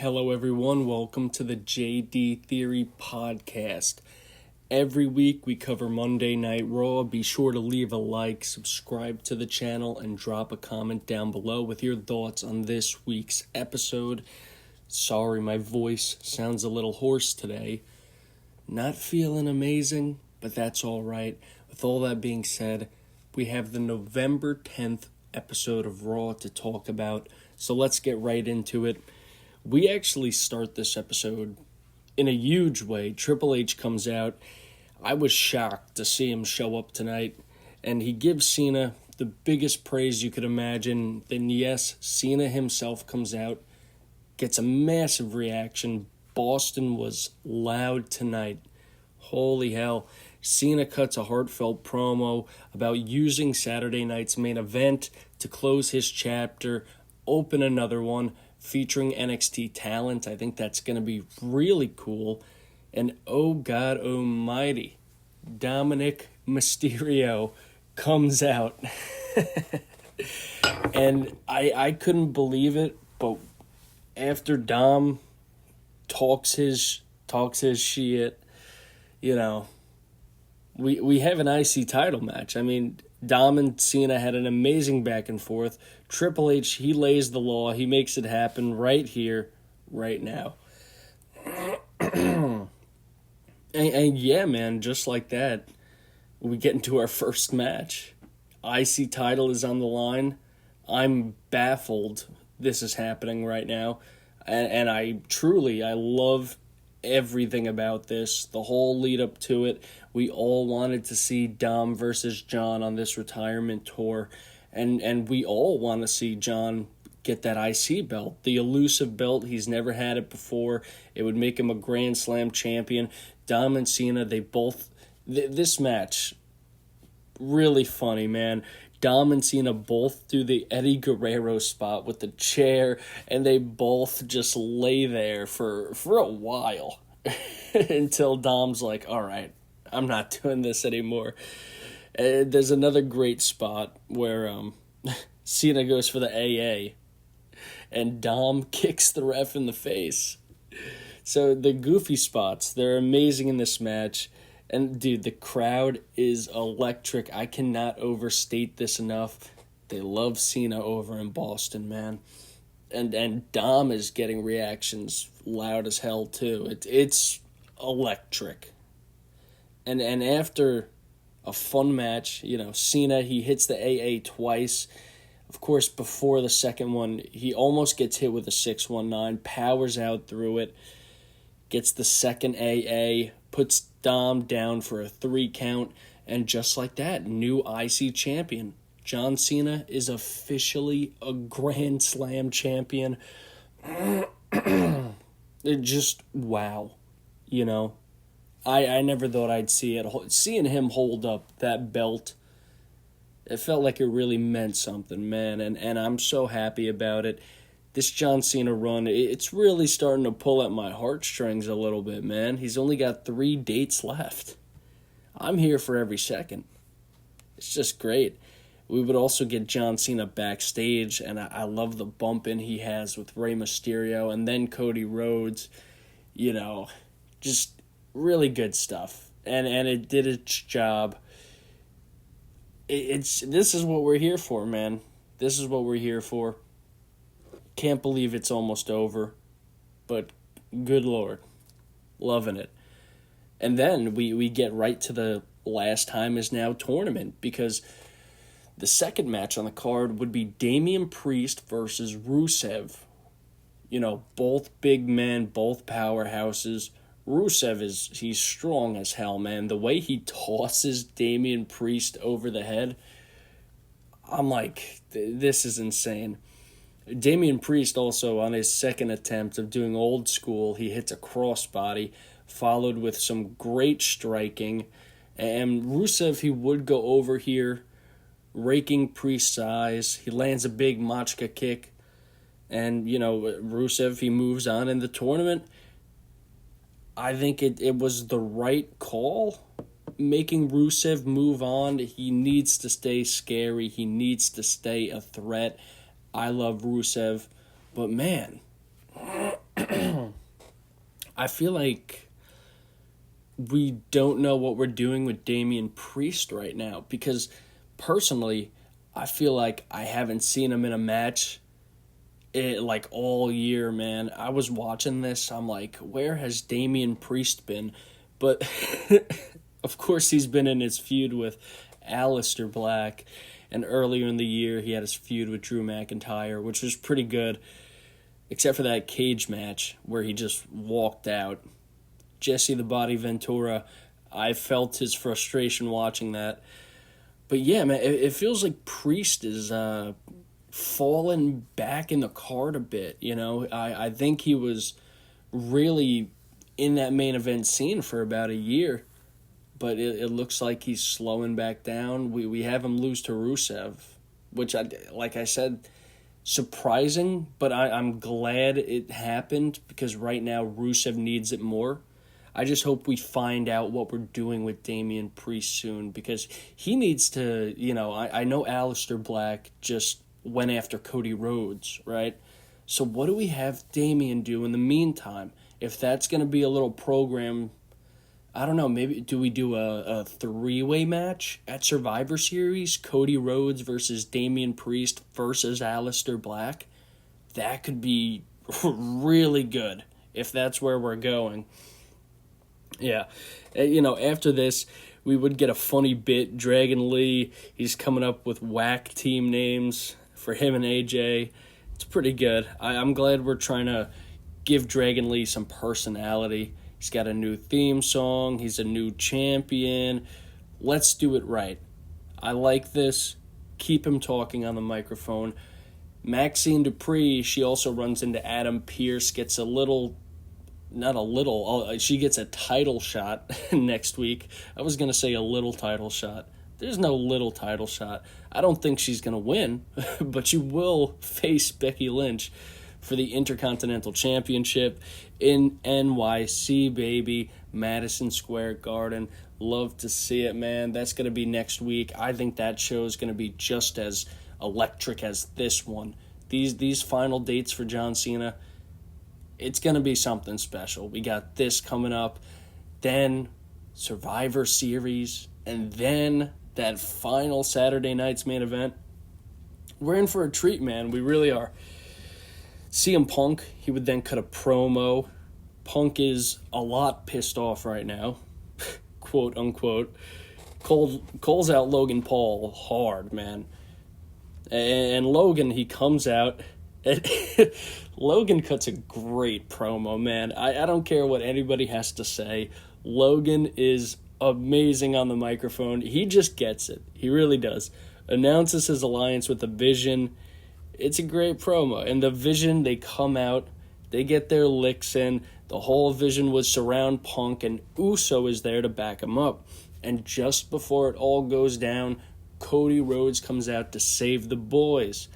Hello, everyone. Welcome to the JD Theory Podcast. Every week we cover Monday Night Raw. Be sure to leave a like, subscribe to the channel, and drop a comment down below with your thoughts on this week's episode. Sorry, my voice sounds a little hoarse today. Not feeling amazing, but that's all right. With all that being said, we have the November 10th episode of Raw to talk about, so let's get right into it. We actually start this episode in a huge way. Triple H comes out. I was shocked to see him show up tonight, and he gives Cena the biggest praise you could imagine. Then yes, Cena himself comes out, gets a massive reaction. Boston was loud tonight. Holy hell. Cena cuts a heartfelt promo about using Saturday night's main event to close his chapter, open another one, featuring NXT talent. I think that's going to be really cool. And oh God almighty, Dominic Mysterio comes out. And I couldn't believe it, but after Dom talks his shit, you know, we have an IC title match. I mean, Dom and Cena had an amazing back and forth. Triple H, he lays the law. He makes it happen right here, right now. and yeah, man, just like that, we get into our first match. IC title is on the line. I'm baffled this is happening right now. And I love everything about this, the whole lead up to it. We all wanted to see Dom versus John on this retirement tour, and we all want to see John get that IC belt, the elusive belt. He's never had it before. It would make him a Grand Slam champion. Dom and Cena, they both, this match, really funny, man. Dom and Cena both do the Eddie Guerrero spot with the chair, and they both just lay there for a while until Dom's like, all right, I'm not doing this anymore. There's another great spot where Cena goes for the AA, and Dom kicks the ref in the face. So the goofy spots, they're amazing in this match. And, dude, the crowd is electric. I cannot overstate this enough. They love Cena over in Boston, man. And Dom is getting reactions loud as hell, too. It's electric. And after a fun match, you know, Cena, he hits the AA twice. Of course, before the second one, he almost gets hit with a 619, powers out through it, gets the second AA, puts Dom down for a 3 count, and just like that, new IC champion. John Cena is officially a Grand Slam champion. It just, wow. You know, I never thought I'd see it. Seeing him hold up that belt, it felt like it really meant something, man, and I'm so happy about it. This John Cena run, it's really starting to pull at my heartstrings a little bit, man. He's only got 3 dates left. I'm here for every second. It's just great. We would also get John Cena backstage, and I love the bump-in he has with Rey Mysterio, and then Cody Rhodes. You know, just really good stuff. And it did its job. This is what we're here for, man. This is what we're here for. Can't believe it's almost over, but good Lord, loving it. And then we get right to the last time is now tournament, because the second match on the card would be Damian Priest versus Rusev. You know, both big men, both powerhouses. Rusev he's strong as hell, man. The way he tosses Damian Priest over the head, I'm like, this is insane. Damian Priest also, on his second attempt of doing old school, he hits a crossbody, followed with some great striking. And Rusev, he would go over here, raking Priest's eyes. He lands a big Machka kick. And, you know, Rusev, he moves on in the tournament. I think it was the right call, making Rusev move on. He needs to stay scary. He needs to stay a threat. I love Rusev, but man, I feel like we don't know what we're doing with Damian Priest right now because personally, I feel like I haven't seen him in a match like all year, man. I was watching this, I'm like, where has Damian Priest been? But of course he's been in his feud with Aleister Black, and earlier in the year he had his feud with Drew McIntyre, which was pretty good, except for that cage match where he just walked out. Jesse the Body Ventura, I felt his frustration watching that. But yeah, man, it feels like Priest is fallen back in the card a bit, you know? I think he was really in that main event scene for about a year, but it looks like he's slowing back down. We have him lose to Rusev, which, like I said, surprising, but I'm glad it happened because right now Rusev needs it more. I just hope we find out what we're doing with Damian Priest soon because he needs to, you know, I know Aleister Black just went after Cody Rhodes, right? So what do we have Damian do in the meantime? If that's going to be a little program, I don't know, maybe do we do a three-way match at Survivor Series? Cody Rhodes versus Damian Priest versus Aleister Black? That could be really good if that's where we're going. Yeah, you know, after this, we would get a funny bit. Dragon Lee, he's coming up with whack team names for him and AJ. It's pretty good. I'm glad we're trying to give Dragon Lee some personality. He's got a new theme song. He's a new champion. Let's do it right. I like this. Keep him talking on the microphone. Maxine Dupree, she also runs into Adam Pearce, gets she gets a title shot next week. I was going to say a little title shot. There's no little title shot. I don't think she's going to win, but she will face Becky Lynch for the Intercontinental Championship in NYC, baby. Madison Square Garden. Love to see it, man. That's going to be next week. I think that show is going to be just as electric as this one. These final dates for John Cena, it's going to be something special. We got this coming up, then Survivor Series, and then that final Saturday night's main event. We're in for a treat, man. We really are. CM Punk, he would then cut a promo. Punk is a lot pissed off right now, quote unquote. Calls out Logan Paul hard, man. And Logan, he comes out. Logan cuts a great promo, man. I don't care what anybody has to say. Logan is amazing on the microphone. He just gets it. He really does. Announces his alliance with the Vision. It's a great promo. And the Vision, they come out. They get their licks in. The whole Vision was surround Punk, and Uso is there to back him up. And just before it all goes down, Cody Rhodes comes out to save the boys.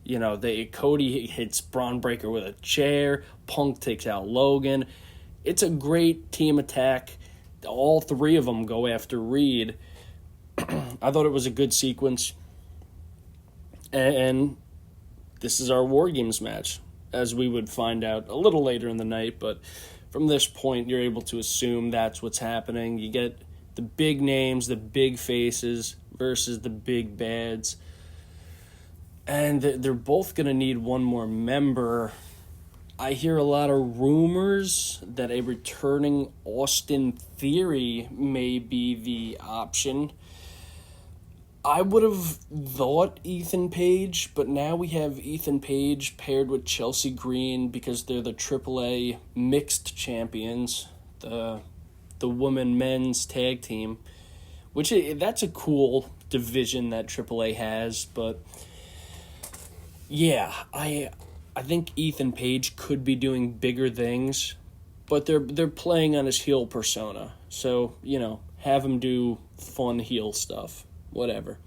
You know, Cody hits Braun Breaker with a chair. Punk takes out Logan. It's a great team attack. All three of them go after Reed. I thought it was a good sequence. And this is our War Games match, as we would find out a little later in the night. But from this point, you're able to assume that's what's happening. You get the big names, the big faces versus the big bads. And they're both going to need one more member. I hear a lot of rumors that a returning Austin Theory may be the option. I would have thought Ethan Page, but now we have Ethan Page paired with Chelsea Green because they're the AAA mixed champions, the women men's tag team, which that's a cool division that AAA has, but yeah, I think Ethan Page could be doing bigger things, but they're playing on his heel persona. So, you know, have him do fun heel stuff. Whatever.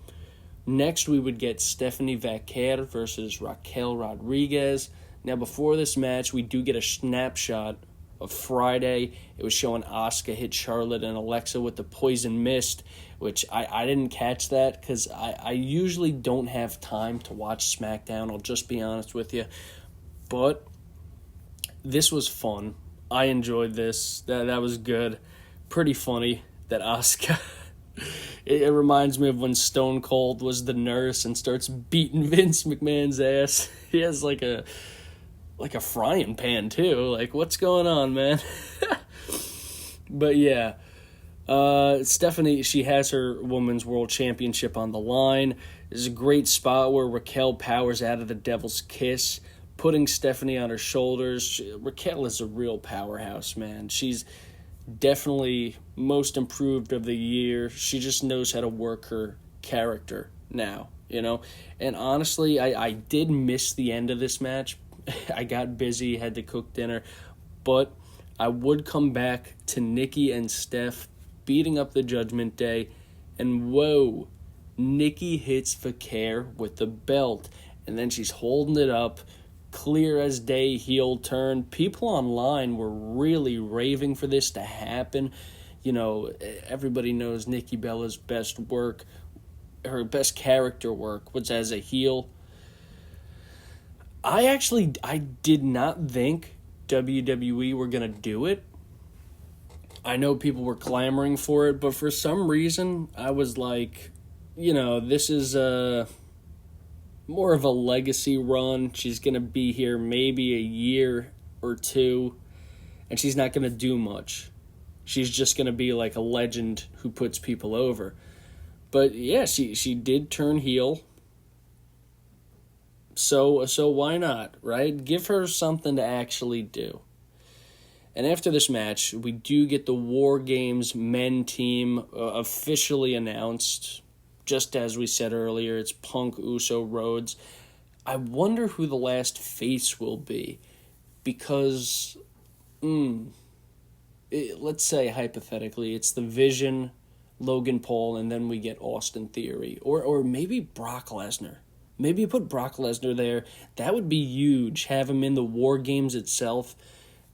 Next, we would get Stephanie Vaquer versus Raquel Rodriguez. Now, before this match, we do get a snapshot of Friday. It was showing Asuka hit Charlotte and Alexa with the poison mist, which I didn't catch that because I usually don't have time to watch SmackDown. I'll just be honest with you. But this was fun. I enjoyed this. That was good. Pretty funny that Asuka. It reminds me of when Stone Cold was the nurse and starts beating Vince McMahon's ass. He has like a frying pan too. Like, what's going on, man? But yeah, Stephanie, she has her Women's World Championship on the line. This is a great spot where Raquel powers out of the Devil's Kiss, putting Stephanie on her shoulders. Raquel is a real powerhouse, man. She's definitely most improved of the year. She just knows how to work her character now, you know? And honestly, I did miss the end of this match. I got busy, had to cook dinner, but I would come back to Nikki and Steph beating up the Judgment Day, and whoa, Nikki hits Vaquer with the belt, and then she's holding it up, clear as day, heel turn. People online were really raving for this to happen. You know, everybody knows Nikki Bella's best work, her best character work was as a heel. I did not think WWE were going to do it. I know people were clamoring for it, but for some reason, I was like, you know, this is more of a legacy run. She's going to be here maybe a year or two, and she's not going to do much. She's just going to be like a legend who puts people over. But yeah, she did turn heel. So why not, right? Give her something to actually do. And after this match, we do get the War Games men team officially announced. Just as we said earlier, it's Punk, Uso, Rhodes. I wonder who the last face will be. Because, let's say hypothetically, it's the Vision, Logan Paul, and then we get Austin Theory. Or maybe Brock Lesnar. Maybe you put Brock Lesnar there. That would be huge. Have him in the War Games itself.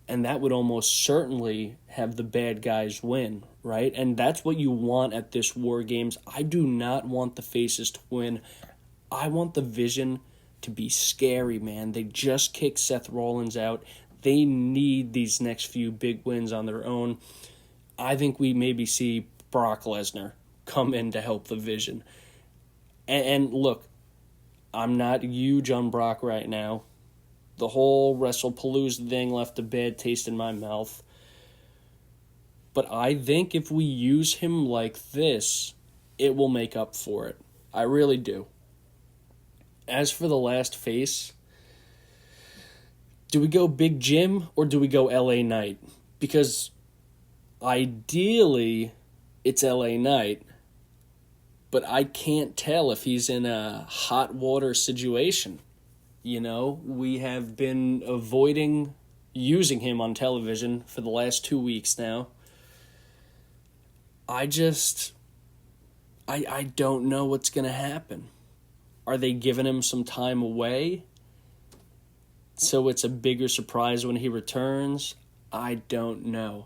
And that would almost certainly have the bad guys win, right? And that's what you want at this War Games. I do not want the faces to win. I want the Vision to be scary, man. They just kicked Seth Rollins out. They need these next few big wins on their own. I think we maybe see Brock Lesnar come in to help the Vision. And look, I'm not huge on Brock right now. The whole WrestlePalooza thing left a bad taste in my mouth. But I think if we use him like this, it will make up for it. I really do. As for the last face, do we go Big Jim or do we go LA Knight? Because ideally, it's LA Knight. But I can't tell if he's in a hot water situation. You know, we have been avoiding using him on television for the last 2 weeks now. I don't know what's going to happen. Are they giving him some time away so it's a bigger surprise when he returns? I don't know.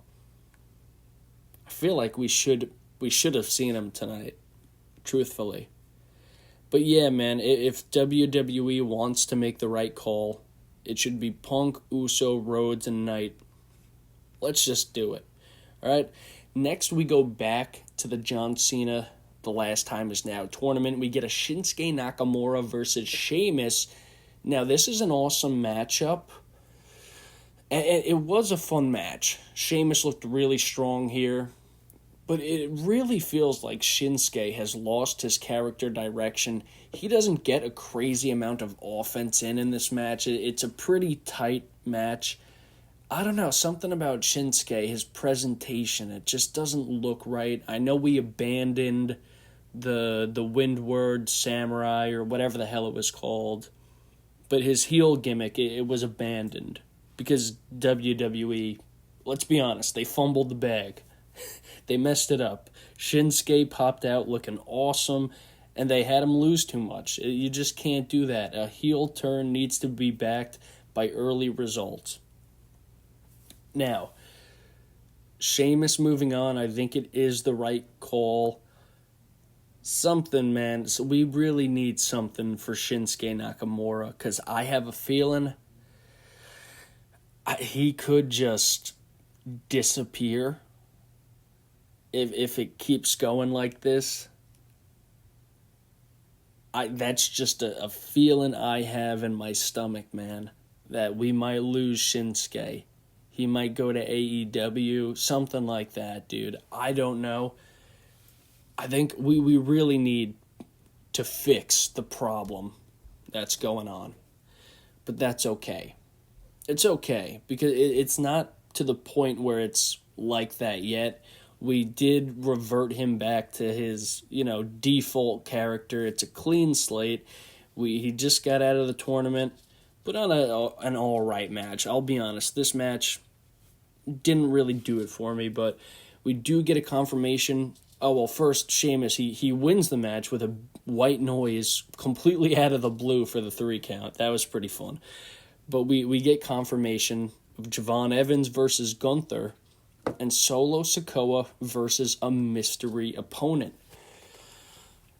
I feel like we should have seen him tonight, truthfully. But yeah, man, if WWE wants to make the right call, it should be Punk, Uso, Rhodes, and Knight. Let's just do it. All right. Next, we go back to the John Cena, The Last Time Is Now tournament. We get a Shinsuke Nakamura versus Sheamus. Now, this is an awesome matchup. And it was a fun match. Sheamus looked really strong here. But it really feels like Shinsuke has lost his character direction. He doesn't get a crazy amount of offense in this match. It's a pretty tight match. I don't know, something about Shinsuke, his presentation, it just doesn't look right. I know we abandoned the Windward Samurai or whatever the hell it was called. But his heel gimmick, it was abandoned. Because WWE, let's be honest, they fumbled the bag. They messed it up. Shinsuke popped out looking awesome, and they had him lose too much. You just can't do that. A heel turn needs to be backed by early results. Now, Sheamus moving on, I think it is the right call. Something, man. So we really need something for Shinsuke Nakamura, because I have a feeling he could just disappear if it keeps going like this. That's just a feeling I have in my stomach, man, that we might lose Shinsuke. He might go to AEW, something like that, dude. I don't know. I think we really need to fix the problem that's going on. But that's okay. It's okay, because it's not to the point where it's like that yet. We did revert him back to his, default character. It's a clean slate. He just got out of the tournament, put on an all right match. I'll be honest, this match didn't really do it for me, but we do get a confirmation. Oh, well, first, Sheamus, he wins the match with a white noise completely out of the blue for the 3 count. That was pretty fun. But we get confirmation of Javon Evans versus Gunther and Solo Sikoa versus a mystery opponent.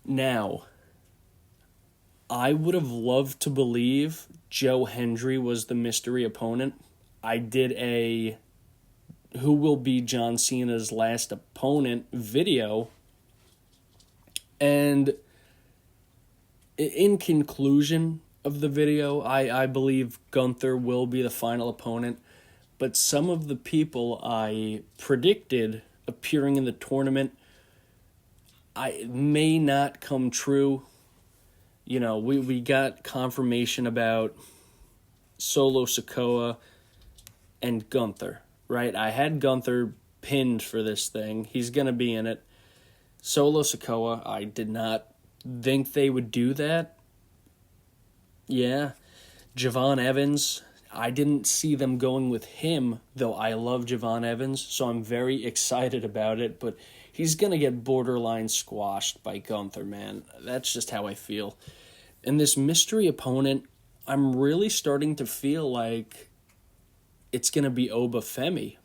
Now, I would have loved to believe Joe Hendry was the mystery opponent. I did a who will be John Cena's last opponent video, and in conclusion of the video, I believe Gunther will be the final opponent, but some of the people I predicted appearing in the tournament may not come true. We got confirmation about Solo Sikoa and Gunther, right? I had Gunther pinned for this thing. He's going to be in it. Solo Sikoa, I did not think they would do that. Yeah. Javon Evans, I didn't see them going with him, though I love Javon Evans, so I'm very excited about it, but he's going to get borderline squashed by Gunther, man. That's just how I feel. And this mystery opponent, I'm really starting to feel like it's going to be Oba Femi.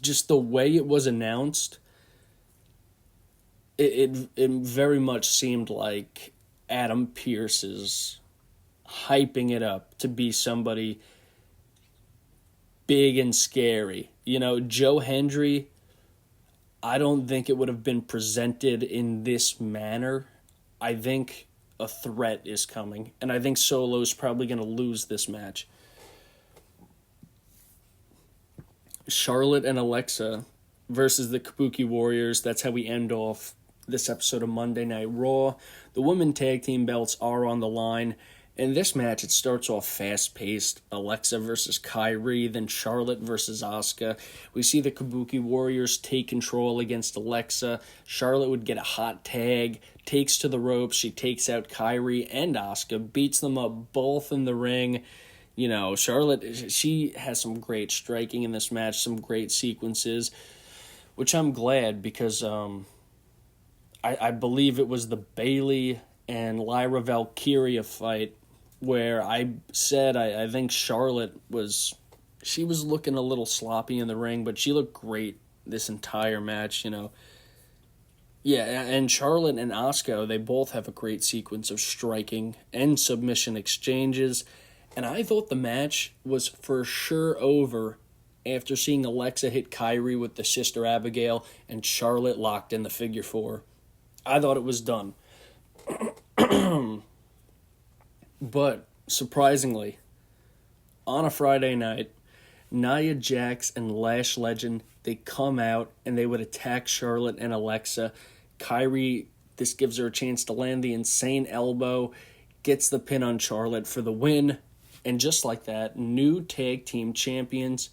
Just the way it was announced, it very much seemed like Adam Pearce is hyping it up to be somebody big and scary. Joe Hendry, I don't think it would have been presented in this manner. I think a threat is coming, and I think Solo's probably going to lose this match. Charlotte and Alexa versus the Kabuki Warriors. That's how we end off this episode of Monday Night Raw. The women tag team belts are on the line. In this match, it starts off fast-paced. Alexa versus Kairi, then Charlotte versus Asuka. We see the Kabuki Warriors take control against Alexa. Charlotte would get a hot tag, takes to the ropes. She takes out Kairi and Asuka, beats them up both in the ring. Charlotte, she has some great striking in this match, some great sequences, which I'm glad because I believe it was the Bayley and Lyra Valkyria fight where I said I think Charlotte was looking a little sloppy in the ring, but she looked great this entire match, Yeah, and Charlotte and Asuka, they both have a great sequence of striking and submission exchanges, and I thought the match was for sure over after seeing Alexa hit Kairi with the Sister Abigail and Charlotte locked in the figure 4. I thought it was done. But, surprisingly, on a Friday night, Nia Jax and Lash Legend, they come out and they would attack Charlotte and Alexa. Kairi, this gives her a chance to land the insane elbow, gets the pin on Charlotte for the win, and just like that, new tag team champions.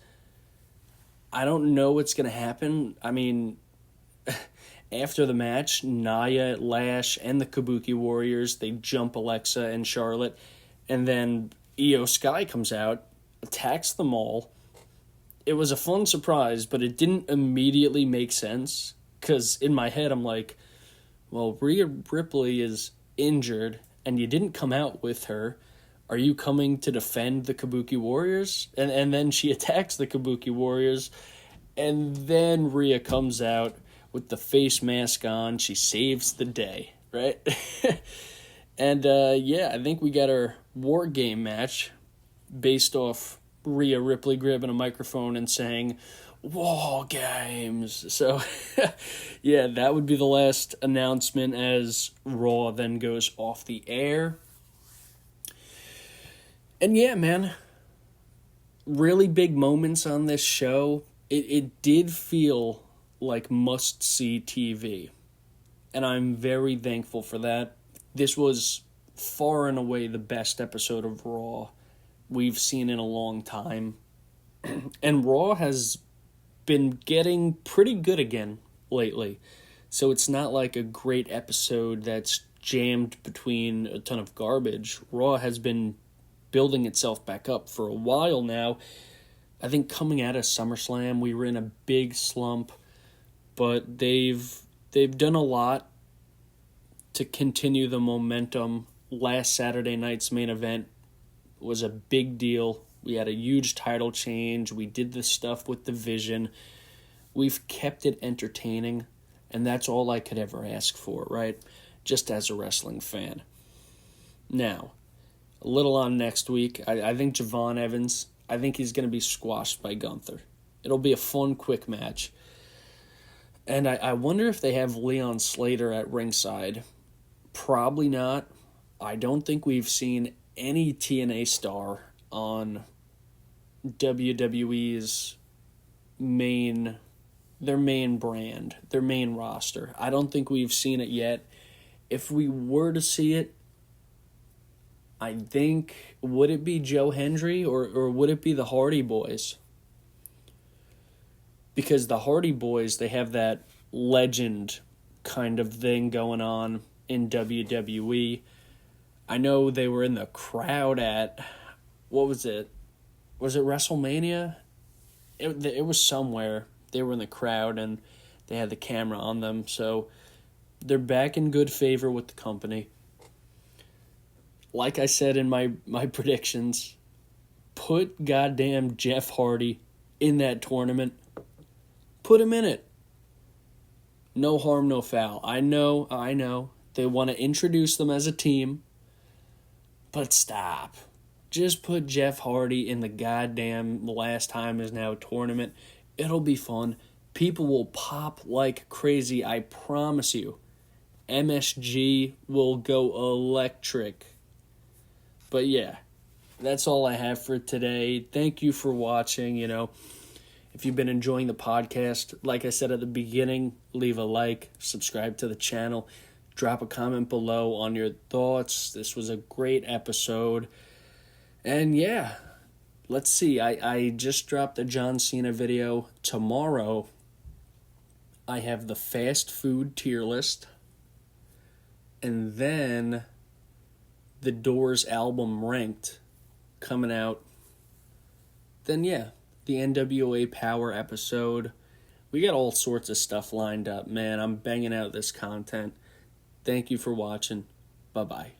I don't know what's going to happen. I mean, after the match, Nia, Lash, and the Kabuki Warriors, they jump Alexa and Charlotte, and then Io Sky comes out, attacks them all. It was a fun surprise, but it didn't immediately make sense, because in my head I'm like, well, Rhea Ripley is injured, and you didn't come out with her. Are you coming to defend the Kabuki Warriors? And then she attacks the Kabuki Warriors, and then Rhea comes out with the face mask on. She saves the day, right? And, I think we got our War Game match based off Rhea Ripley grabbing a microphone and saying, "War Games." So, yeah, that would be the last announcement as Raw then goes off the air. And yeah, man, really big moments on this show. It did feel like must-see TV. And I'm very thankful for that. This was far and away the best episode of Raw we've seen in a long time. And Raw has been getting pretty good again lately. So it's not like a great episode that's jammed between a ton of garbage. Raw has been building itself back up for a while now. I think coming out of SummerSlam, we were in a big slump, but they've done a lot to continue the momentum. Last Saturday night's main event was a big deal. We had a huge title change. We did the stuff with the Vision. We've kept it entertaining, and that's all I could ever ask for, right? Just as a wrestling fan. Now, a little on next week. I think Javon Evans, I think he's going to be squashed by Gunther. It'll be a fun, quick match. And I wonder if they have Leon Slater at ringside. Probably not. I don't think we've seen any TNA star on WWE's their main brand, their main roster. I don't think we've seen it yet. If we were to see it, I think, would it be Joe Hendry or would it be the Hardy Boys? Because the Hardy Boys, they have that legend kind of thing going on in WWE. I know they were in the crowd at, what was it? Was it WrestleMania? It was somewhere. They were in the crowd and they had the camera on them. So they're back in good favor with the company. Like I said in my predictions, put goddamn Jeff Hardy in that tournament. Put him in it. No harm, no foul. I know. They want to introduce them as a team. But stop. Just put Jeff Hardy in the goddamn Last Time Is Now tournament. It'll be fun. People will pop like crazy, I promise you. MSG will go electric. But yeah, that's all I have for today. Thank you for watching. If you've been enjoying the podcast, like I said at the beginning, leave a like, subscribe to the channel, drop a comment below on your thoughts. This was a great episode. And yeah, let's see. I just dropped a John Cena video. Tomorrow, I have the fast food tier list. And then the Doors album Ranked coming out. Then yeah, the NWA Power episode. We got all sorts of stuff lined up, man. I'm banging out this content. Thank you for watching. Bye-bye.